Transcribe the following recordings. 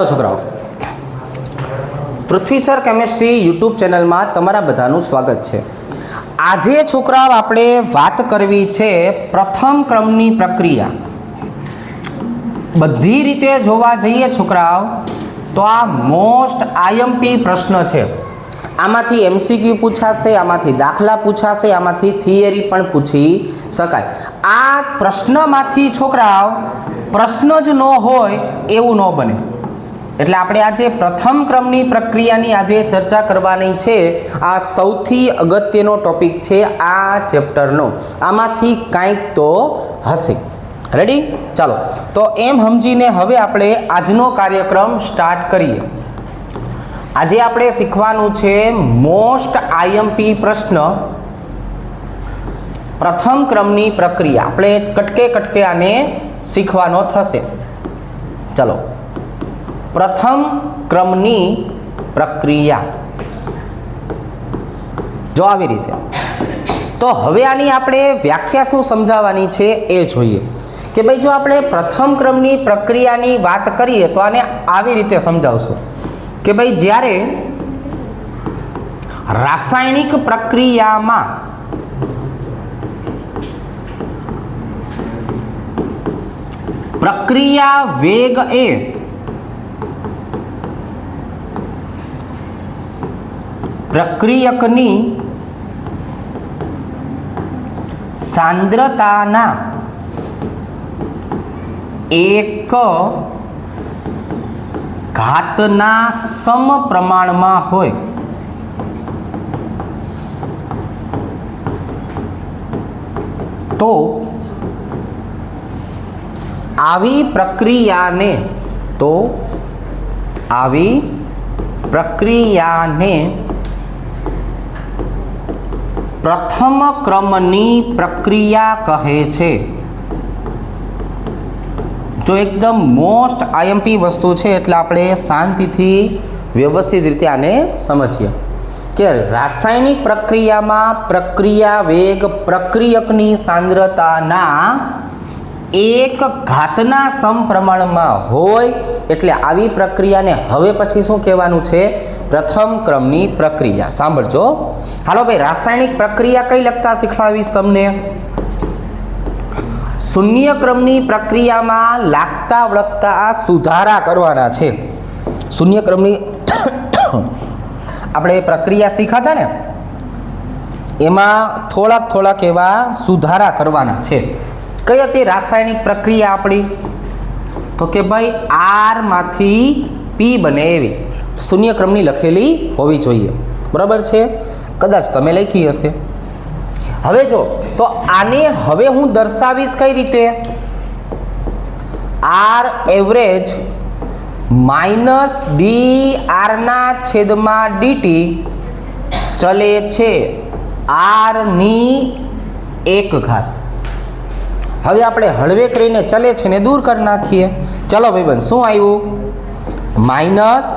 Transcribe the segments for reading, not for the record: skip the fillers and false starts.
છોકરાઓ, પૃથ્વી sir chemistry YouTube ચેનલમાં તમારા બધાનું સ્વાગત છે। આજે છોકરાઓ આપણે વાત કરવી છે પ્રથમ ક્રમની પ્રક્રિયા। બધી રીતે જોવા જઈએ છોકરાઓ તો આ મોસ્ટ આઈએમપી પ્રશ્ન છે। આમાંથી એમસીક્યુ પૂછાશે, આમાંથી દાખલા પૂછાશે, આમાંથી થિયરી પણ પૂછી શકાય। આ પ્રશ્નમાંથી છોકરાઓ પ્રશ્ન જ ન હોય એવું ન બને। એટલે આપણે આજે પ્રથમ ક્રમની પ્રક્રિયાની આજે ચર્ચા કરવાની છે। આ સૌથી અગત્યનો ટોપિક છે આ ચેપ્ટરનો। આમાંથી કાંઈક તો હશે। રેડી? ચાલો તો એમ સમજીને હવે આપણે આજનો કાર્યક્રમ સ્ટાર્ટ કરીએ। આજે આપણે શીખવાનું છે મોસ્ટ આઈએમપી પ્રશ્ન, પ્રથમ ક્રમની પ્રક્રિયા। આપણે કટકે કટકે આને શીખવાનો થશે। ચાલો, પ્રથમ ક્રમની પ્રક્રિયા જો આવી રીતે। તો હવે આની આપણે વ્યાખ્યા શું સમજાવવાની છે એ જોઈએ કે ભાઈ જો આપણે પ્રથમ ક્રમની પ્રક્રિયાની વાત કરીએ તો આને આવી રીતે સમજાવશું કે ભાઈ જ્યારે રાસાયણિક પ્રક્રિયામાં પ્રક્રિયા વેગ એ પ્રક્રિયકની સાંદ્રતાના એક ઘાતના સમપ્રમાણમાં હોય તો આવી પ્રક્રિયાને પ્રથમ ક્રમની પ્રક્રિયા કહે છે। જો એકદમ મોસ્ટ આઈએમપી વસ્તુ છે એટલે આપણે શાંતિથી વ્યવસ્થિત રીતે આને સમજીએ કે રાસાયણિક પ્રક્રિયામાં પ્રક્રિયા વેગ પ્રક્રિયકની સાંદ્રતાના એક ઘાતના સમપ્રમાણમાં હોય એટલે આવી પ્રક્રિયાને હવે પછી શું કહેવાનું છે? પ્રથમ ક્રમની પ્રક્રિયા। સાંભળજો, હાલો ભાઈ, રાસાયણિક પ્રક્રિયા કઈ લગતા શીખવાડીશ તમને। શૂન્ય ક્રમની પ્રક્રિયામાં લાગતા વળગતા સુધારા કરવાના છે। શૂન્ય ક્રમની આપણે પ્રક્રિયા શીખાતા ને એમાં થોડાક એવા સુધારા કરવાના છે। કઈ હતી રાસાયણિક પ્રક્રિયા આપણી? તો કે ભાઈ આર માંથી પી બને એવી શૂન્ય ક્રમની લખેલી હોવી જોઈએ, બરાબર છે? કદાચ તમે લખી હશે। હવે જો તો આને હવે હું દર્શાવીશ કઈ રીતે? આર એવરેજ માઇનસ ડી આરના છેદમાં ડીટી ચલે છે આરની એક ઘાત। હવે આપણે હળવે કરીને ચલે છે ને દૂર કરી નાખીએ। ચલો ભાઈબંધ, શું આવ્યું? માઇનસ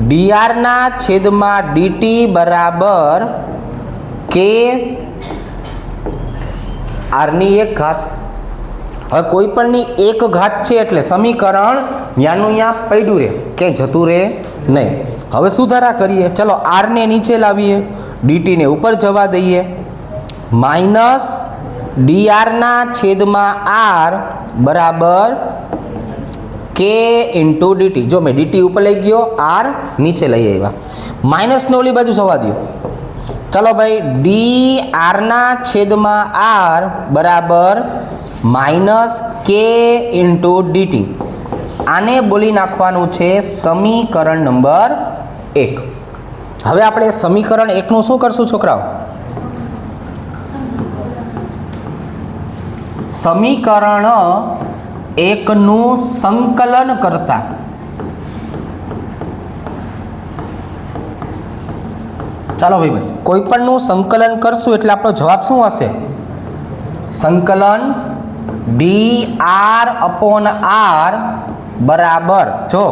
ડીઆરના છેદમાં ડીટી બરાબર કે આરની એક ઘાત। હવે કોઈ પણની એક ઘાત છે એટલે સમીકરણ ન્યાનું ન્યા પડ્યું રહે, ક્યાંય જતું રહે નહીં। હવે સુધારા કરીએ। ચલો આરને નીચે લાવીએ, ડીટીને ઉપર જવા દઈએ। માઇનસ ડીઆરના છેદમાં આર બરાબર કે ઇન્ટુ ડીટી। જો મેં ડીટી ઉપર લઈ ગયો, આર નીચે લઈ આવ્યા, માઇનસને ઓલી બાજુ જવા દો। ચલો ભાઈ, ડી આરના છેદમાં આર બરાબર માઇનસ કે ઇન્ટુ ડીટી। આને બોલી નાખવાનું છે સમીકરણ નંબર 1। હવે આપણે સમીકરણ 1 નું શું કરશું છોકરાઓ? સમીકરણ 1 નું સંકલન કરતા ચાલો ભાઈ, કોઈ પણનું સંકલન કરશું એટલે આપણો જવાબ શું હશે? સંકલન ડી આર અપોન આર બરાબર, જો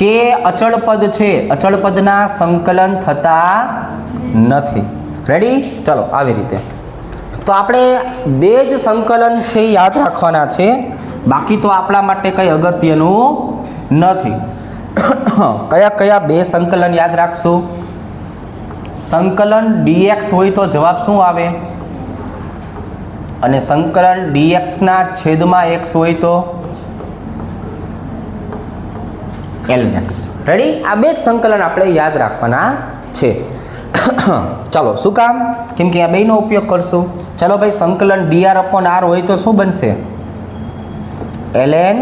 કે અચળ પદ છે, અચળ પદના સંકલન થતા નથી। રેડી? ચલો આવી રીતે તો આપણે બે જ સંકલન છે યાદ રાખવાના છે, બાકી તો આપણા માટે કંઈ અગત્યનું નથી। કયા કયા બે સંકલન યાદ રાખશું? સંકલન dx હોય તો જવાબ શું આવે? અને સંકલન dx ના છેદમાં x હોય તો ln x. રેડી? આ બે જ સંકલન આપણે યાદ રાખવાના છે. ચાલો, શું કામ? કેમ કે આ બેનો ઉપયોગ કરશું. ચાલો ભાઈ, સંકલન dr/r હોય તો શું બનશે? ln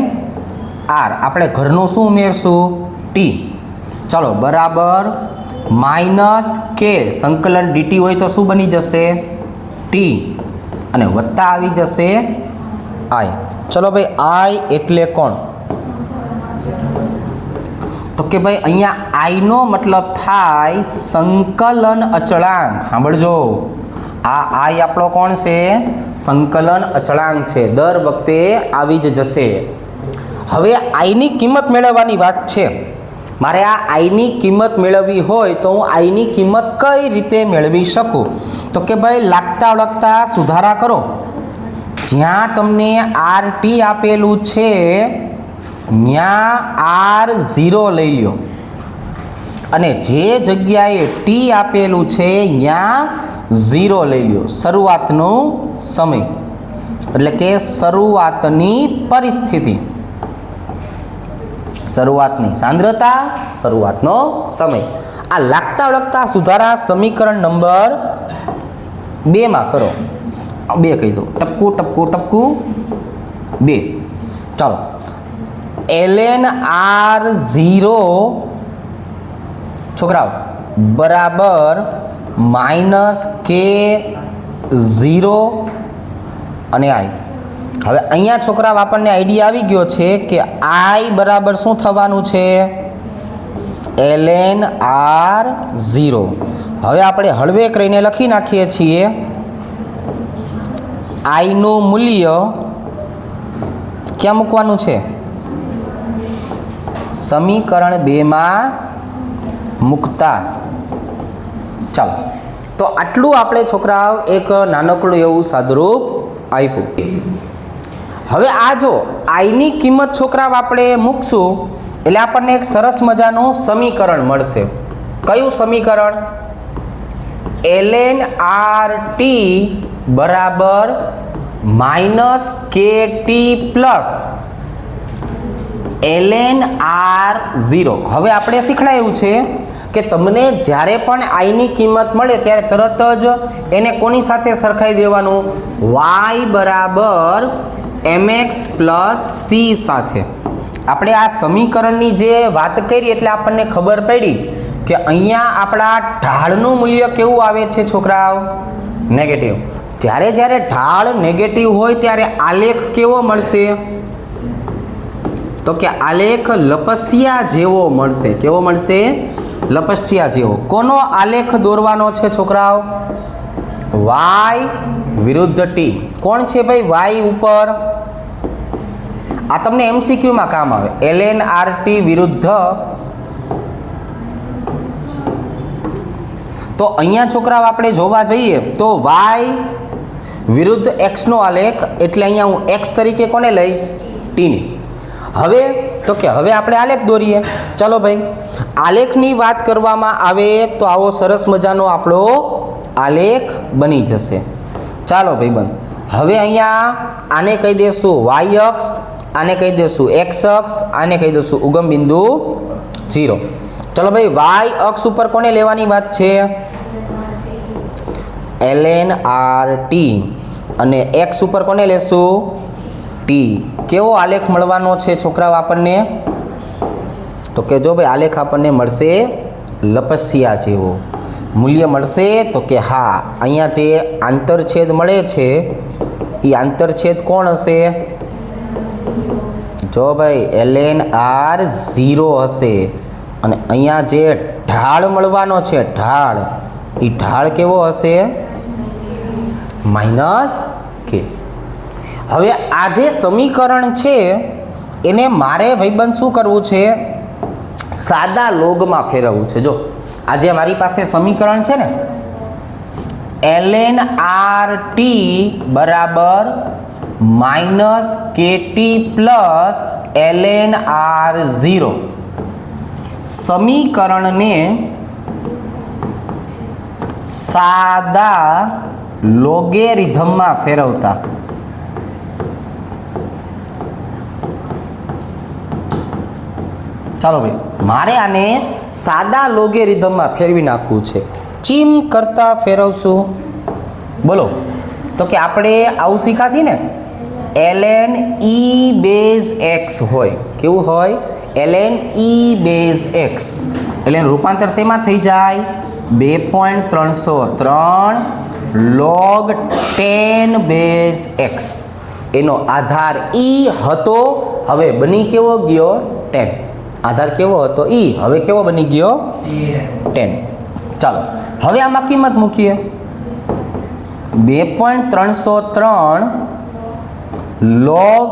r. આપણે ઘરનું શું ઉમેરશું? t. ચાલો, બરાબર માઇનસ k. સંકલન dt હોય તો શું બની જશે? t. અને વત્તા આવી જશે i. ચલો ભાઈ, i એટલે કોણ? તો કે ભાઈ અહીંયા i નો મતલબ થાય સંકલન અચળાંક. સાંભળજો, આ i આપણો કોણ છે? સંકલન અચળાંક છે. દર વખતે આવી જ જશે. હવે i ની કિંમત મેળવવાની વાત છે. મારે આ i ની કિંમત મેળવવી હોય તો હું i ની કિંમત કઈ રીતે મેળવી શકું? તો કે ભાઈ, લાગતા વળગતા સુધારા કરો. જ્યાં તમને rt આપેલું છે ત્યાં r0 લઈ લ્યો, અને જે જગ્યાએ t આપેલું છે ત્યાં 0 લઈ લ્યો. શરૂઆતનો સમય એટલે કે શરૂઆતની પરિસ્થિતિ, શરૂઆતની સાંદ્રતા, શરૂઆતનો સમય. આ લાગતા વળગતા સુધારા સમીકરણ નંબર 2 માં કરો. 2 કહી દો, ટપકું ટપકું ટપકું 2. ચાલો, ln r0 છોકરાઓ બરાબર -k0 અને i. હવે અહીંયા છોકરાઓ આપણને આઈડિયા આવી ગયો છે કે i બરાબર શું થવાનું છે? ln r0. હવે આપણે હળવે કરીને લખી નાખીએ છીએ. i નું મૂલ્ય ક્યાં મૂકવાનું છે? સમીકરણ 2 માં મૂકતા. ચાલો, તો આટલું આપણે છોકરાઓ એક નાનકડું એવું સાદુરૂપ આપ્યું. હવે આ જો i ની કિંમત છોકરાઓ આપણે મૂકશું એટલે આપણને એક સરસ મજાનું સમીકરણ મળશે. કયું સમીકરણ? ln rt બરાબર -kt પ્લસ ln r0. હવે આપણે શીખડાયું છે કે તમને જ્યારે પણ i ની કિંમત મળે ત્યારે તરત જ એને કોની સાથે સરખાઈ દેવાનું? y બરાબર mx પ્લસ c સાથે. આપણે આ સમીકરણની જે વાત કરી એટલે આપણને ખબર પડી કે અહીંયા આપણા ઢાળનું મૂલ્ય કેવું આવે છે છોકરાઓ? નેગેટિવ. જ્યારે જ્યારે ઢાળ નેગેટિવ હોય ત્યારે આલેખ કેવો મળશે? તો કે આલેખ લપસિયા જેવો મળશે. કેવો મળશે? લપસિયા જેવો. કોનો આલેખ દોરવાનો છે છોકરાઓ? y વિરુદ્ધ t. કોણ છે ભાઈ y ઉપર? આ તમને MCQ માં કામ આવે. ln rt વિરુદ્ધ. તો અહીંયા છોકરાઓ આપણે જોવા જઈએ તો y વિરુદ્ધ x નો આલેખ, એટલે અહીંયા હું x તરીકે કોને લઈશ? t ની. હવે તો કે હવે આપણે આલેખ દોરીએ. ચલો ભાઈ, આલેખની વાત કરવામાં આવે તો આવો સરસ મજાનો આપણો આલેખ બની જશે. ચાલો ભાઈબંધ, હવે અહીંયા આને કહી દઈશું y અક્ષ, આને કહી દઈશું x અક્ષ, આને કહી દઈશું ઉગમ બિંદુ 0. ચલો ભાઈ, y અક્ષ ઉપર કોને લેવાની વાત છે? ln rt. અને x ઉપર કોને લેશું? t. કેવો આલેખ મળવાનો છે છોકરાઓ આપણને? તો કે જો ભાઈ, આલેખ આપણને મળશે લપસિયા જેવો. મૂલ્ય મળશે તો કે હા, અહીંયા જે આંતરછેદ મળે છે એ આંતરછેદ કોણ હશે? જો ભાઈ, ln r0 હશે. અને અહીંયા જે ઢાળ મળવાનો છે, ઢાળ, એ ઢાળ કેવો હશે? -k. હવે આ જે સમીકરણ છે એને મારે ભાઈબંધ શું કરવું છે? સાદા લોગમાં ફેરવવું છે. જો આ જે મારી પાસે સમીકરણ છે ને, ln rt બરાબર -kt પ્લસ ln r0. સમીકરણને સાદા લોગેરિધમમાં ફેરવતા. ચાલો ભાઈ, મારે આને સાદા લોગેરિધમમાં ફેરવી નાખવું છે. ચીમ કરતા ફેરવશું. બોલો, તો કે આપણે આવું શીખાશી ને, ln e બેઝ x હોય. કેવું હોય? ln e base x. એટલે રૂપાંતર શેમાં થઈ જાય? 2.303 log 10 બેઝ x. એનો આધાર e હતો, હવે બની કેવો ગયો? 10. આધાર કેવો હતો? e, હવે કેવો બની ગયો? 10. ચાલો હવે આમાં કિંમત મૂકીએ. 2.303 log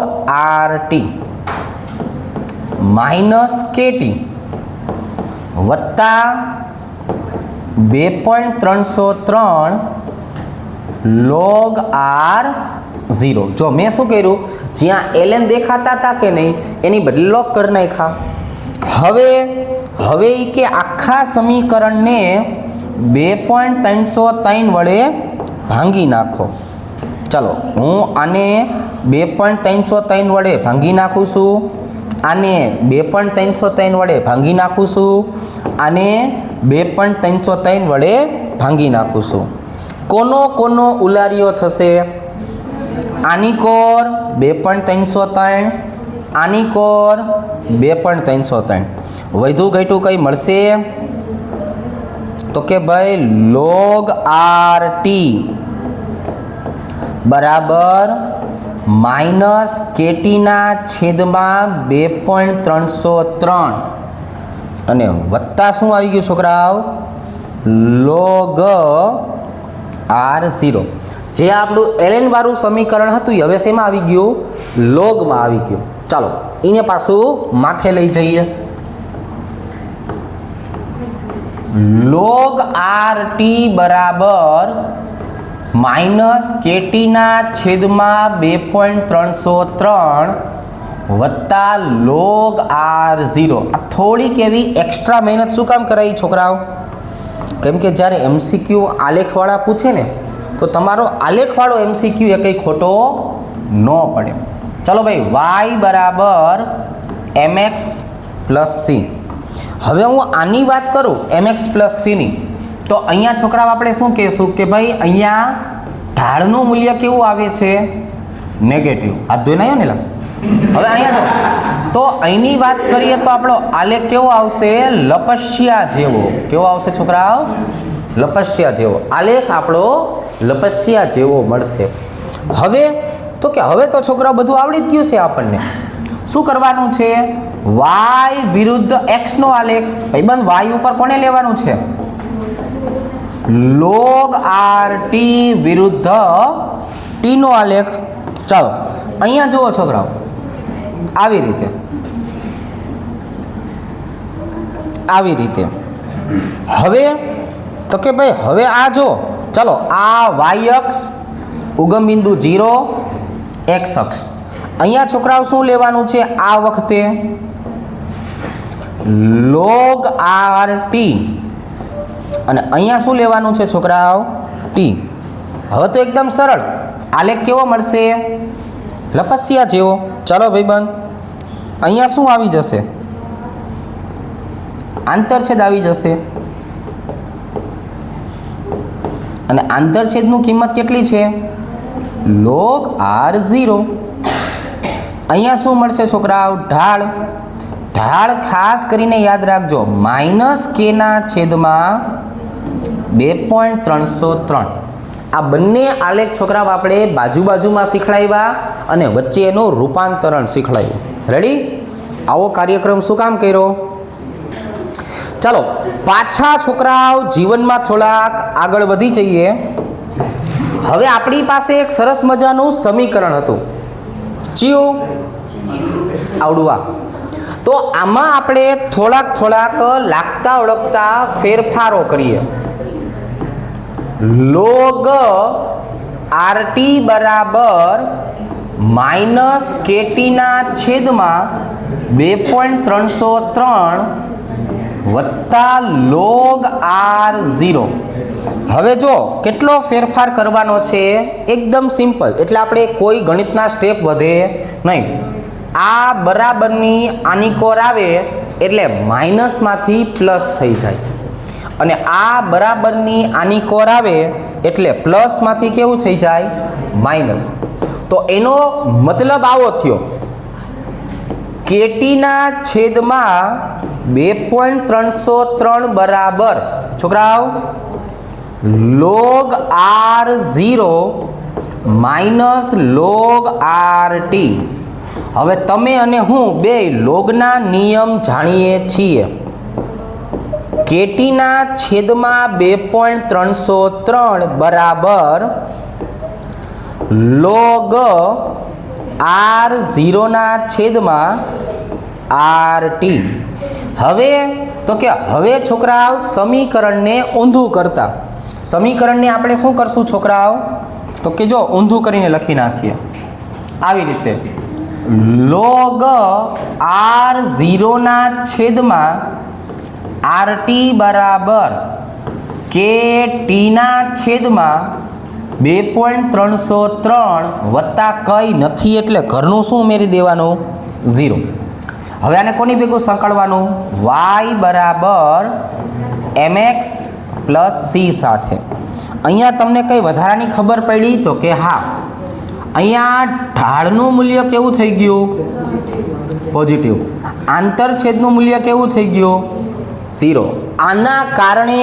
RT માઇનસ KT વત્તા 2.303 log R0. જો મેં શું કર્યું, જ્યાં ln દેખાતા હતા કે નહીં એની બદલે log કરી નાખ્યા. હવે કે આખા સમીકરણને 2.303 વડે ભાંગી નાખો. ચાલો હું આને 2.303 વડે ભાંગી નાખું છું, આને 2.303 વડે ભાંગી નાખું છું, આને 2.303 વડે ભાંગી નાખું છું. કોનો ઉલારીઓ થશે? આની કોર 2.303, આની કોર 2.303. વધુ ઘટ્યું કંઈ મળશે? તો કે ભાઈ log RT બરાબર માઇનસ KTના છેદમાં 2.303 અને વત્તા શું આવી ગયું છોકરાઓ? log R0. જે આપણું ln વાળું સમીકરણ હતું એ હવે શેમાં આવી ગયું? logમાં આવી ગયું. ચાલો એને પાછું માથે લઈ જઈએ. log RT બરાબર માઇનસ KTના છેદમાં 2.303 વત્તા log R0. આ થોડીક એવી એક્સ્ટ્રા મહેનત શું કામ કરાવી છોકરાઓ? કેમ કે જ્યારે MCQ આલેખવાળા પૂછે ને તો તમારો આલેખવાળો MCQ એ કંઈ ખોટો ન પડે. ચલો ભાઈ, y બરાબર mx પ્લસ c. હવે હું આની વાત કરું mx પ્લસ c ની, તો અહીંયા છોકરાઓ આપણે શું કહેશું કે ભાઈ અહીંયા ઢાળનું મૂલ્ય કેવું આવે છે? નેગેટિવ. આ ધોઈને આવ્યો ને? હવે અહીંયા તો અહીંની વાત કરીએ તો આપણો આલેખ કેવો આવશે? લપસ્યા જેવો. કેવો આવશે છોકરાઓ? લપસ્યા જેવો. આલેખ આપણો લપસ્યા જેવો મળશે. હવે તો છોકરાઓ બધું આવડી જ ગયું છે આપણને. શું કરવાનું છે? y વિરુદ્ધ x નો આલેખ. ભાઈબંધ y ઉપર કોને લેવાનું છે? log RT વિરુદ્ધ t નો આલેખ. ચાલો અહીંયા જુઓ છોકરાઓ, આવી રીતે. હવે તો કે ભાઈ હવે આ જો, ચલો આ y અક્ષ ઉગમ બિંદુ 0, x અક્ષ. અહીંયા છોકરાઓ શું લેવાનું છે આ વખતે? log RT. અને અહીંયા શું લેવાનું છે છોકરાઓ? t. હવે તો એકદમ સરળ. આલેખ કેવો મળશે? લપસ્યા જેવો. ચાલો ભાઈબંધ, અહીંયા શું આવી જશે? આંતરછેદ આવી જશે. અને આંતરછેદનું કિંમત કેટલી છે? log R0. અહીંયા શું મળશે છોકરાઓ? ઢાળ. ખાસ કરીને યાદ રાખજો, માઇનસ Kના છેદમાં 2.303. આ બંને આલેખ છોકરાઓ આપણે બાજુમાં શીખડાવ્યા અને વચ્ચે એનું રૂપાંતરણ શીખડાવ્યું. રેડી? આવો કાર્યક્રમ શું કામ કર્યો? ચાલો પાછા છોકરાઓ જીવનમાં થોડાક આગળ વધી જઈએ. હવે આપણી પાસે એક સરસ મજાનું સમીકરણ હતું. ચિયું આવડવા. તો આમાં આપણે થોડાક લાગતા ઓળખતા ફેરફારો કરીએ. log RT બરાબર માઇનસ KTના છેદમાં 2.303 વત્તા log r0. હવે જો કેટલો ફેરફાર કરવાનો છે, એકદમ સિમ્પલ, એટલે આપણે કોઈ ગણિતના સ્ટેપ વધે નહીં. આ બરાબરની આની કોર આવે એટલે માઇનસમાંથી પ્લસ થઈ જાય, અને આ બરાબરની આની કોર આવે એટલે પ્લસમાંથી કેવું થઈ જાય, માઇનસ. તો એનો મતલબ આવો થયો, કેટીના છેદમાં 2.303 બરાબર છોકરાઓ log r0 minus log rt. હવે તમે અને હું બે લોગના નિયમ જાણીએ છીએ. કેટીના છેદમાં 2.303 બરાબર log r0 ના છેદમાં rt. હવે તો કે હવે છોકરાઓ સમીકરણને ઊંધું કરતા, સમીકરણને આપણે શું કરશું છોકરાઓ, તો કે જો ઊંધું કરીને લખી નાખીએ આવી રીતે, log r0 ના છેદમાં rt બરાબર કેટીના છેદમાં 2.303 વત્તા કંઈ નથી એટલે ઘરનું શું ઉમેરી દેવાનું, 0. હવે આને કોની ભેગું સંકળવાનું, y બરાબર mx પ્લસ c સાથે. અહીંયા તમને કંઈ વધારાની ખબર પડી તો કે હા, અહીંયા ઢાળનું મૂલ્ય કેવું થઈ ગયું, પોઝિટિવ. આંતરછેદનું મૂલ્ય કેવું થઈ ગયું, 0. આના કારણે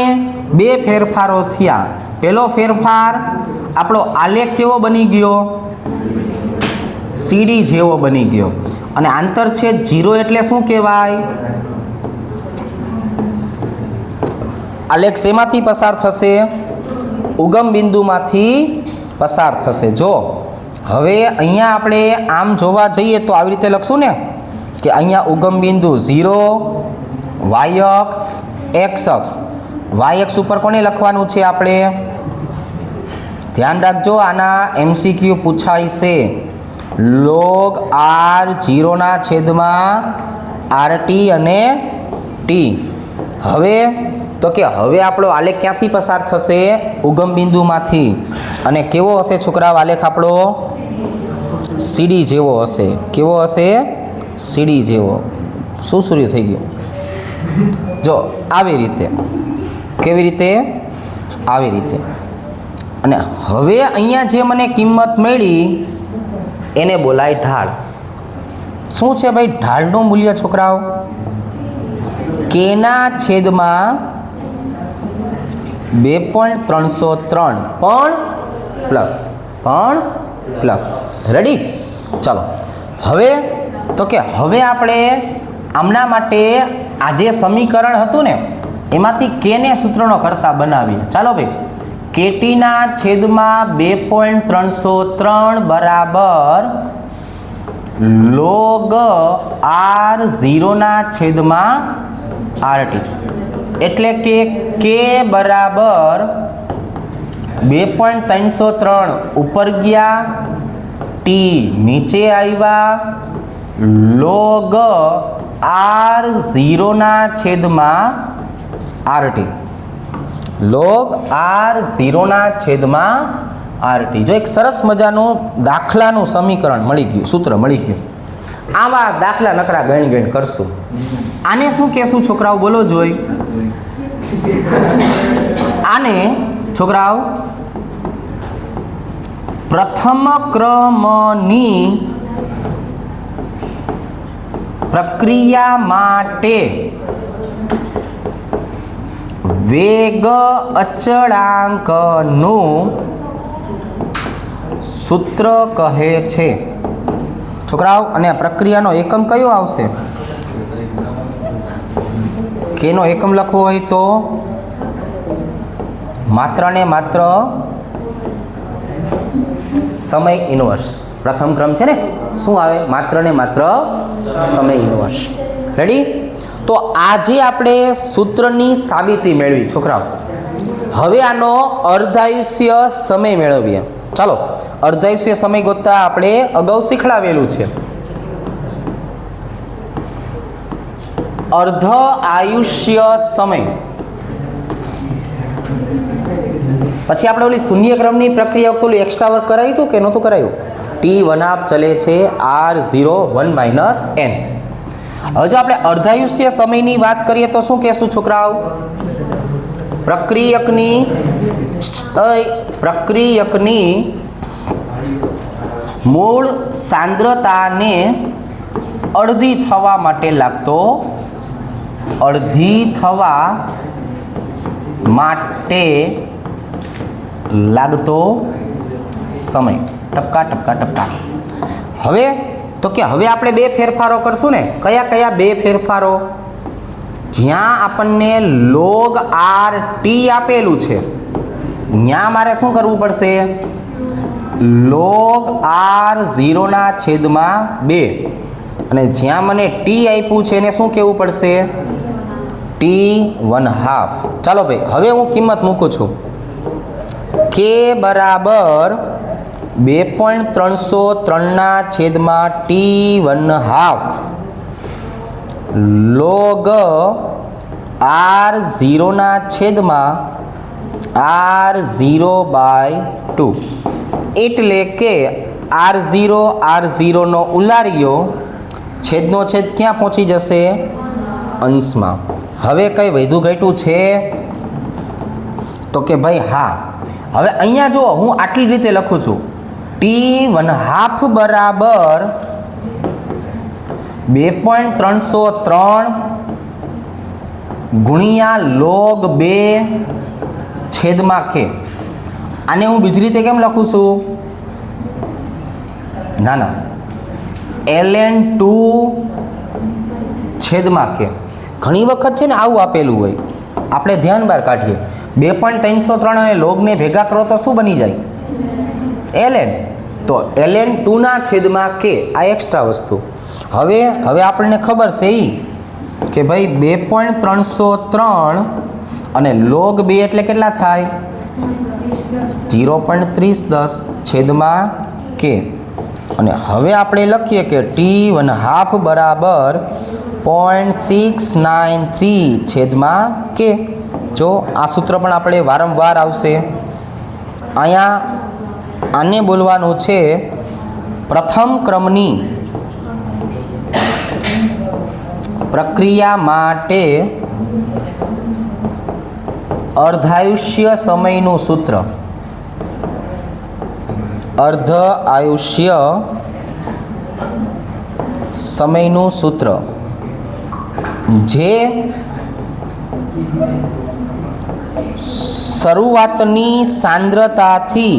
બે ફેરફારો થયા. પહેલો ફેરફાર, આપણો આલેખ કેવો બની ગયો, સીડી જેવો બની ગયો. અને આંતરછેદ 0 એટલે શું કહેવાય, આલેખ શેમાંથી પસાર થશે, ઉગમ બિંદુમાંથી પસાર થશે. જો હવે અહીંયા આપણે આમ જોવા જઈએ તો આવી રીતે લખશું ને કે અહીંયા ઉગમ બિંદુ 0, y અક્ષ, x અક્ષ. y અક્ષ ઉપર કોને લખવાનું છે આપણે, ધ્યાન રાખજો, આના MCQ પૂછાય છે. log r0 ના છેદમાં rt અને t. હવે તો કે હવે આપણો આલેખ ક્યાંથી પસાર થશે, ઉગમ બિંદુમાંથી. અને કેવો હશે છોકરાઓ આલેખ આપણો, સીડી જેવો હશે. કેવો હશે, સીડી જેવો. શું શરૂ થઈ ગયું, જો આવી રીતે. કેવી રીતે, આવી રીતે. અને હવે અહીંયા જે મને કિંમત મળી એને બોલાય ઢાળ. શું છે ભાઈ ઢાળનું મૂલ્ય છોકરાઓ, કેના છેદમાં 2.303 પણ પ્લસ. રેડી, ચાલો. હવે તો કે હવે આપણે આમના માટે આ જે સમીકરણ હતું ને એમાંથી કેને સૂત્રનો કરતા બનાવીએ. ચાલો ભાઈ, કેટીના છેદમાં 2.303 બરાબર log r0 ના છેદમાં rt. એટલે કે કે બરાબર 2.303 ઉપર ગયા, ટી નીચે આવ્યા, log r0 ના છેદમાં rt. log r0 ના છેદમાં rt. જો એક સરસ મજાનું દાખલાનું સમીકરણ મળી ગયું, સૂત્ર મળી ગયું. આવા દાખલા નકરા ગણ કરશું. આને શું કહેશું છોકરાઓ, બોલો જોઈ. આને છોકરાઓ પ્રથમ ક્રમની પ્રક્રિયા માટે વેગ અચળાંકનું સૂત્ર કહે છે. છોકરાઓ, અને આ પ્રક્રિયાનો એકમ કયો આવશે, કેનો એકમ લખવો હોય તો માત્ર ને માત્ર સમય ઇન્વર્સ. પ્રથમ ક્રમ છે ને, શું આવે, માત્ર ને માત્ર સમય ઇન્વર્સ. રેડી. તો આજે આપણે સૂત્રની સાબિતી મેળવી છોકરાઓ. હવે આનો અર્ધાયુષ્ય સમય મેળવીએ. ચાલો, અર્ધાયુષ્ય સમય ગોતતા આપણે અગાઉ શીખડાવેલું છે. અર્ધ આયુષ્ય સમય. પછી આપણે ઓલી શૂન્યક્રમની પ્રક્રિયા વખતે ઓલું એક્સ્ટ્રા વર્ક કરાયું હતું કે નહોતું કરાયું? T1 ચલે છે R01 - n. હવે જો આપણે અર્ધાયુષ્ય સમયની વાત કરીએ તો શું કહેશું છોકરાઓ? પ્રક્રિયકની મૂળ સાંદ્રતાને અડધી થવા માટે લાગતો સમય. ટપકા. હવે તો કે હવે આપણે બે ફેરફારો કરશું ને. કયા કયા બે ફેરફારો? જ્યાં આપણને log RT આપેલું છે ત્યાં મારે શું કરવું પડશે? log R0/2. અને જ્યાં મને T આપ્યું છે એને શું કહેવું પડશે? T1/2. ચાલો ભાઈ હવે હું કિંમત મૂકું છું. K બરાબર 2.303/T1/2 log R0/2 એટલે કે R0 નો ઉલાર્યો છેદનો છેદ ક્યાં પહોંચી જશે? અંશમાં. હવે કઈ વધુ ઘટ્યું છે? તો કે ભાઈ હા. હવે અહીંયા જો હું આટલી રીતે લખું છું T1/2 બરાબર 2.303 ગુણ્યા log 2/K. આને હું બીજી રીતે કેમ લખું છું? ના ln2/K. ઘણી વખત છે ને આવું આપેલું હોય, આપણે ધ્યાન બહાર કાઢીએ. 2.303 અને લોગને ભેગા કરો તો શું બની જાય? ln. તો ln2/K આ એક્સ્ટ્રા વસ્તુ. હવે આપણને ખબર છે કે ભાઈ 2.303 અને log 2 એટલે કેટલા થાય? 0.3010/K. અને હવે આપણે લખીએ કે T1/2 બરાબર 0.693/K. જો આ સૂત્ર પણ આપણે વારંવાર આવશે. અહીંયા આને બોલવાનું છે પ્રથમ ક્રમની પ્રક્રિયા માટે અર્ધાયુષ્ય સમયનું સૂત્ર. અર્ધ આયુષ્ય સમયનું સૂત્ર જે શરૂઆતની સાંદ્રતાથી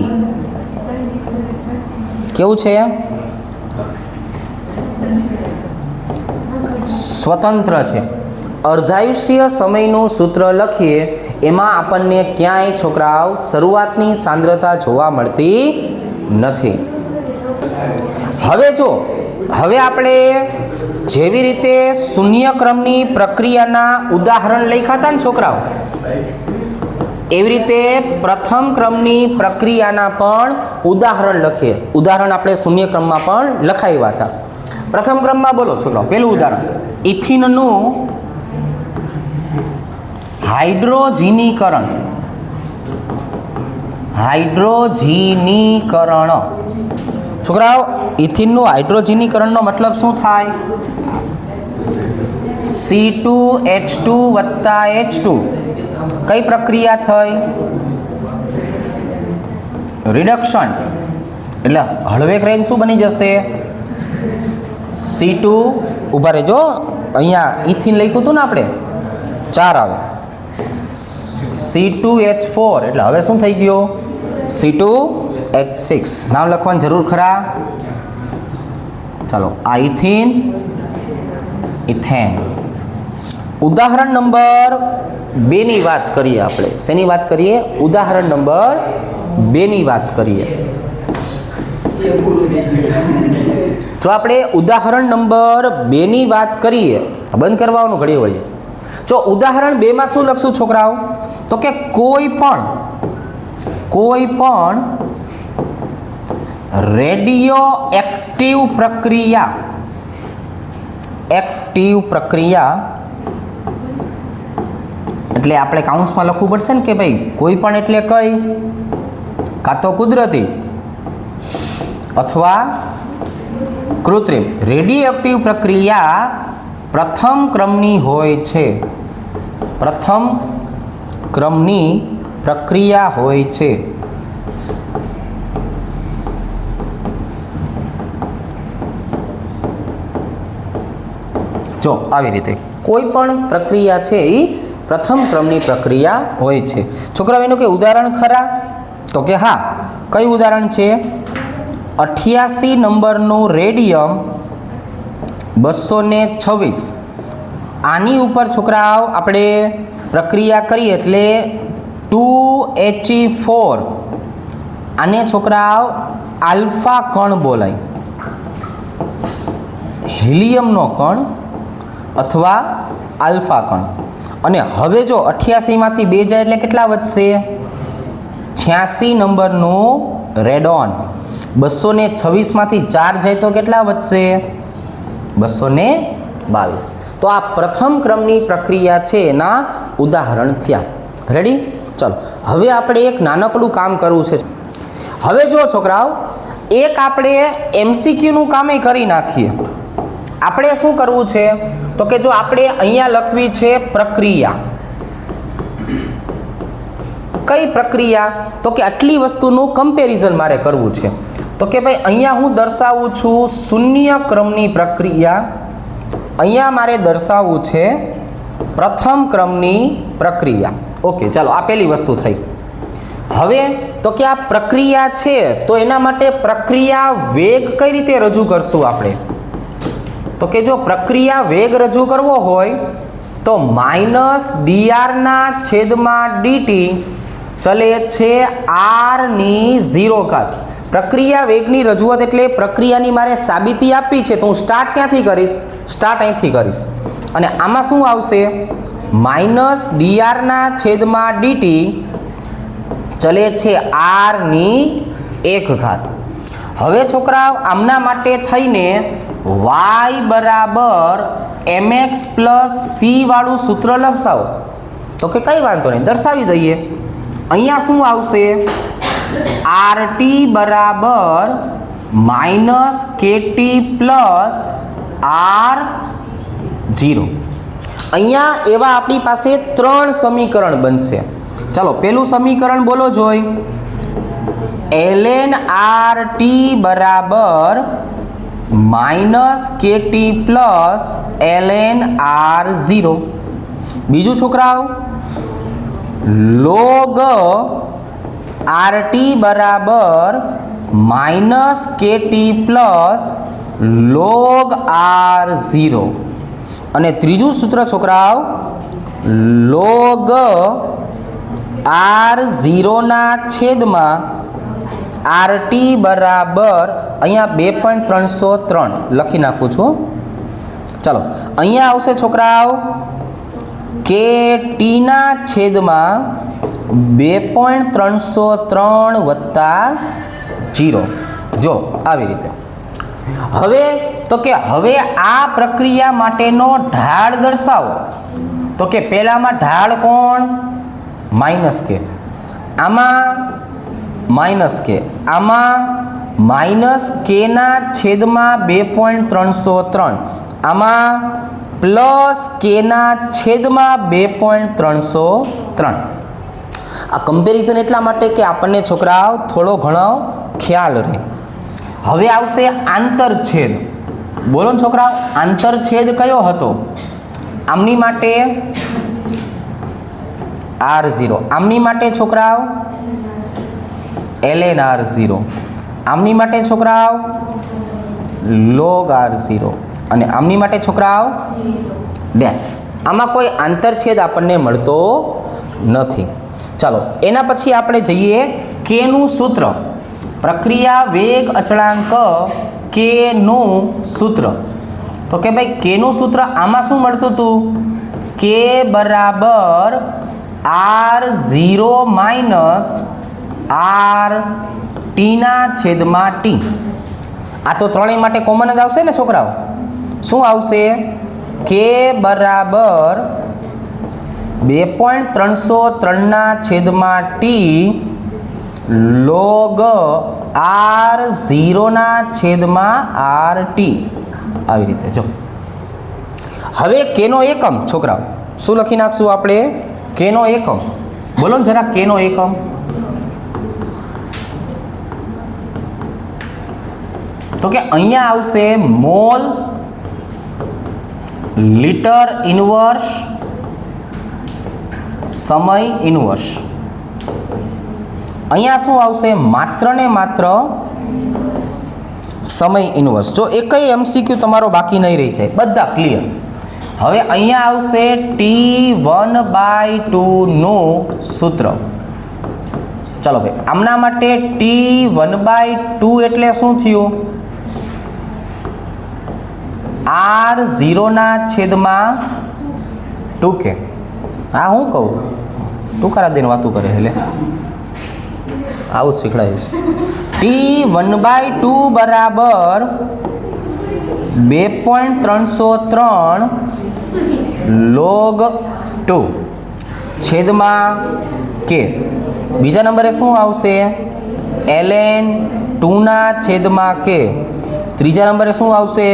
કેવું છે? સ્વતંત્ર છે. અર્ધાયુષ્ય સમયનું સૂત્ર લખીએ એમાં આપણને ક્યાંય છોકરાઓ શરૂઆતની સાંદ્રતા જોવા મળતી નથી. હવે આપણે જેવી રીતે શૂન્યક્રમની પ્રક્રિયાના ઉદાહરણ લખ્યા હતા ને છોકરાઓ, એવી રીતે પ્રથમ ક્રમની પ્રક્રિયાના પણ ઉદાહરણ લખીએ. ઉદાહરણ આપણે શૂન્યક્રમમાં પણ લખાવ્યા હતા. પ્રથમ ક્રમમાં બોલો છોકરાઓ, પહેલું ઉદાહરણ ઇથિનનું હાઇડ્રોજીનીકરણ. છોકરાઓ ઇથિનનું હાઇડ્રોજીનીકરણનો મતલબ શું થાય? C2H2 + H2. કઈ પ્રક્રિયા થઈ? રિડક્શન. એટલે હળવેક રહીને શું બની જશે? C2 ઉભા રહેજો, અહીંયા ઇથિન લખ્યું હતું ને આપણે, 4 આવે. C2H4 એટલે હવે શું થઈ ગયું? C2H6. નામ લખવાની જરૂર ખરા? ચાલો આ ઇથિન, ઇથેન. ઉદાહરણ નંબર 2 ની વાત કરીએ આપણે. શેની વાત કરીએ? ઉદાહરણ નંબર 2 ની વાત કરીએ. જો આપણે ઉદાહરણ નંબર 2 ની વાત કરીએ, બંધ કરવાનું ઘડી વળીએ. જો ઉદાહરણ 2 માં શું લખશું છોકરાઓ? તો કે કોઈ પણ રેડિયો એક્ટિવ પ્રક્રિયા એટલે આપણે કાઉન્સમાં લખવું પડશે ને કે ભાઈ કોઈ પણ એટલે કઈ કાં તો કુદરતી અથવા કૃત્રિમ રેડિયોએક્ટિવ પ્રક્રિયા પ્રથમ ક્રમની હોય છે. પ્રથમ ક્રમની પ્રક્રિયા હોય છે. જો આવી રીતે કોઈ પણ પ્રક્રિયા છે એ પ્રથમ ક્રમની પ્રક્રિયા હોય છે. છોકરાઓ એનું કે ઉદાહરણ ખરા? તો કે હા. કયું ઉદાહરણ છે? 88 નંબરનું રેડિયમ 226. આની ઉપર છોકરાઓ આપણે પ્રક્રિયા કરીએ એટલે 2He4. આને છોકરાઓ આલ્ફા કણ બોલાય. હિલિયમનો કણ અથવા આલ્ફા કણ. અને હવે જો 88 માંથી 2 જાય એટલે કેટલા વધશે? 86 નંબરનું રેડોન. 226 માંથી 4 જાય તો કેટલા વધશે? 222. તો આ પ્રથમ ક્રમની પ્રક્રિયા છે એના ઉદાહરણ થયા. રેડી? ચલો હવે આપણે એક નાનકડું કામ કરવું છે. હવે જો છોકરાઓ એક આપણે MCQનું કામે કરી નાખીએ. આપણે શું કરવું છે તો કે જો આપણે અહીંયા લખવી છે પ્રક્રિયા. કઈ પ્રક્રિયા? તો કે આટલી વસ્તુનું કમ્પેરિઝન મારે કરવું છે. તો કે ભાઈ અહીંયા હું દર્શાવું છું શૂન્ય ક્રમની પ્રક્રિયા, અહીંયા મારે દર્શાવવું છે પ્રથમ ક્રમની પ્રક્રિયા. ઓકે, ચાલો આ પહેલી વસ્તુ થઈ. હવે તો કે આ પ્રક્રિયા છે તો એના માટે પ્રક્રિયા વેગ કઈ રીતે રજૂ કરશું આપણે? તો કે જો પ્રક્રિયા વેગ રજૂ કરવો હોય તો -dr/dt ચલે છે r⁻⁴. પ્રક્રિયા વેગની રજૂઆત એટલે પ્રક્રિયાની મારે સાબિતી આપવી છે તો હું સ્ટાર્ટ ક્યાંથી કરીશ? સ્ટાર્ટ અહીંથી કરીશ. અને આમાં શું આવશે? -dr/dt ચલે છે r⁻⁴. હવે છોકરાઓ આમના માટે થઈને y બરાબર mx + c વાળું સૂત્ર લખાવો. તો કે કઈ વાંધો નહીં, દર્શાવી દઈએ. અહીંયા શું આવશે? rt બરાબર -kt + r0. અહીંયા એવા આપણી પાસે 3 સમીકરણ બનશે. ચાલો પહેલું સમીકરણ બોલો જોઈ. ln rt બરાબર -kt + ln r0. બીજું છોકરાઓ log rt બરાબર -kt + log r0. અને ત્રીજું સૂત્ર છોકરાઓ log r0 ના છેદમાં rt બરાબર અહીંયા 2.303 લખી નાખું છું. ચાલો અહીંયા આવશે છોકરાઓ kt ના છેદમાં 2.303 + 0. જો આવી રીતે. હવે તો કે હવે આ પ્રક્રિયા માટેનો ઢાળ દર્શાવો. તો કે પહેલામાં ઢાળ કોણ? -k. આમાં -k. આમાં -k ના છેદમાં 2.303. આમાં +k ના છેદમાં 2.303. આ કમ્પેરિઝન એટલા માટે કે આપણને છોકરાઓ થોડો ઘણો ખ્યાલ રહે. હવે આવશે આંતરછેદ. બોલો ને છોકરાઓ, આંતરછેદ કયો હતો? આમની માટે r0. આમની માટે છોકરાઓ ln r0. આમની માટે છોકરાઓ log r0. અને આમની માટે છોકરાઓ ડેશ. આમાં કોઈ આંતરછેદ આપણને મળતો નથી. ચાલો એના પછી આપણે જઈએ k નું સૂત્ર. પ્રક્રિયા વેગ અચળાંક k નું સૂત્ર. તો કે ભાઈ k નું સૂત્ર આમાં શું મળતું હતું? k બરાબર r0 - rt ના છેદમાં t. આ તો ત્રણેય માટે કોમન જ આવશે ને છોકરાઓ? શું આવશે? k બરાબર 2.303/t log r0/rt આવી રીતે. જો હવે કેનો એકમ છોકરા શું લખી નાખશું આપણે? કેનો એકમ બોલો ને જરા, કેનો એકમ તો કે અહીંયા આવશે મોલ, લિટર ઇનવર્સ, સમય ઇનવર્સ. અહીંયા શું આવશે? માત્ર ને માત્ર સમય ઇનવર્સ. જો એકય એમસીક્યુ તમારો બાકી નહીં રહી જાય, બધા ક્લિયર. હવે અહીંયા આવશે T1/2 નું સૂત્ર. ચાલો ભાઈ, આમના માટે T1/2 એટલે શું થયું? R0/2k. હા હું કહું તું કરા દઈને વાતું કરે એટલે આવું જ શીખડાવીશ. T1/2 બરાબર 2.303 log 2 છેદમાં k. બીજા નંબરે શું આવશે? ln 2/k. ત્રીજા નંબરે શું આવશે?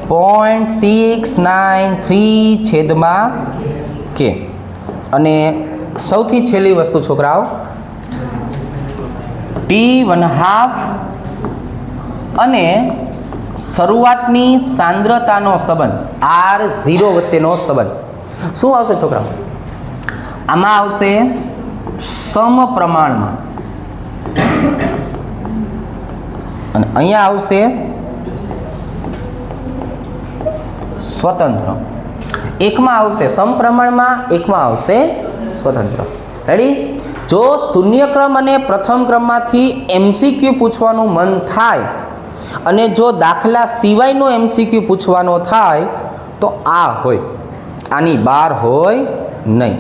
0.693/k. અને સૌથી છેલ્લી વસ્તુ છોકરાઓ, T1/2 અને શરૂઆતની સાંદ્રતાનો સંબંધ R0 વચ્ચેનો સંબંધ શું આવશે છોકરાઓ? આમાં આવશે સમપ્રમાણમાં અને અહીંયા આવશે સ્વતંત્ર. એકમાં આવશે સમપ્રમાણમાં, એકમાં આવશે સ્વતંત્ર. રેડી? જો શૂન્યક્રમ અને પ્રથમ ક્રમમાંથી MCQ પૂછવાનું મન થાય અને જો દાખલા સિવાયનો MCQ પૂછવાનો થાય તો આ હોય, આની બહાર હોય નહીં.